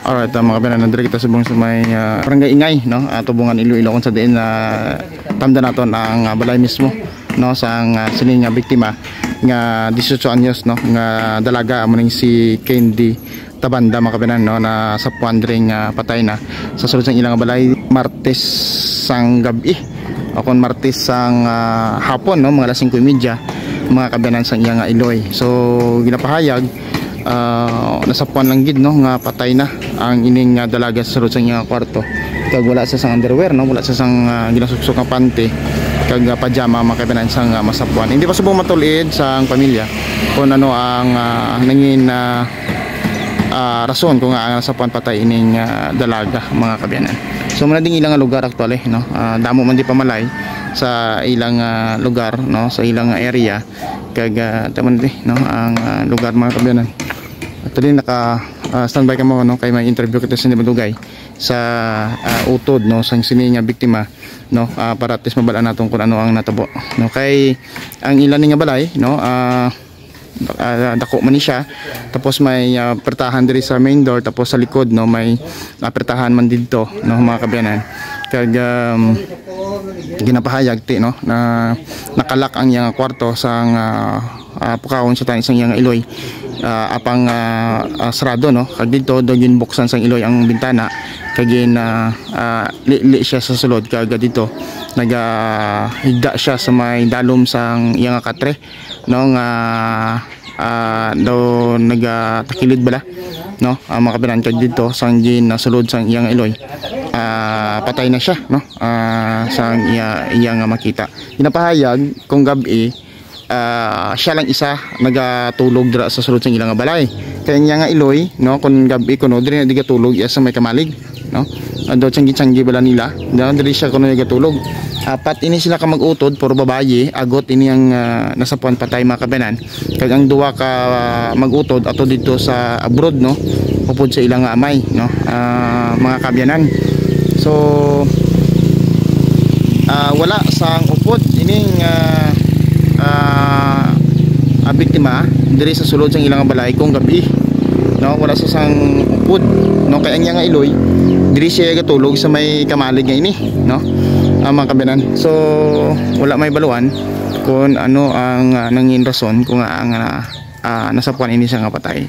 Alright, mga kabayan, nandito kita subong sa may barangay Ingay, no? Tubungan Iloilo kung sa diin na tamda naton ang balay mismo, no, sa sining biktima nga 18 anyos, no, nga dalaga amo ning si Candy Tabanda, mga kabayan, no, na sa puandring patay na sa sulod sang ilang balay Martes sang gabi o kon Martes sang hapon, no, mga alas 5:30, mga kabayan, sang iyang Iloy. So ginapahayag nasapuan lang gid, no, nga patay na ang ining dalaga sa sulod sa iyang kwarto kag wala sa sang underwear, no, wala sa sang ginasuksok nga panty kag pajama, mga kabayan, sang masapuan. Hindi pa subong matulid sa pamilya kung ano ang nangin rason kung ang nasapuan patay ining dalaga, mga kabayan. So muna ding ilang lugar actually, no, damo man di pamalay sa ilang lugar, no, sa ilang area kag taman di, no, ang lugar, mga kabayan. Actually naka standby ka mo, no, kay may interview kita sa Madugay sa utod, no, sang sini nga biktima, no, para at least mabalaan naton kung ano ang natabo, no, kay ang ilan nga balay, no, dako man ni siya, tapos may pertahan diri sa main door, tapos sa likod, no, may pertahan man didto, no, mga kabayanan. Kag ginapahayag ti, no, na nakalak ang iyang kwarto sang pukawon sa tanisang iyang Iloy, apang sarado, no, kag dito do ginbuksan sang Iloy ang bintana kagin li siya sa sulod, kag dito higda siya sa may dalom sang iyang katre, no, nga do nagatakilid bala, no, mga kabayan, kag dito sang sulod sang iyang Iloy patay na siya, no, sang iyang makita. Ginapahayag kung gabi siya lang isa nagatulog dira sa sulod sang ilang balay, kaya nga Iloy, no, kung gabi kuno diri na digatulog iya sa may kamalig, no, ando tiyanggi bala nila, no, diri siya kuno nagatulog. Apat ini sila ka mag-utod, puro babaye, agot ini ang nasapuan patay, mga kabayan. Kag ang duwa ka mag-utod ato dito sa abroad, no, upod sa ilang amay, no, mga kabayanan. So wala sang upod ining biktima diri sa sulod sang ilang balay kung gabi, no, wala sa sang upod, no, kay ang nga Iloy diri siya gatulog sa may kamalig nga ini, no, mga kabayan. So wala may baluan kung ano ang nangin rason kung ang nasapuan ini siya nga patay.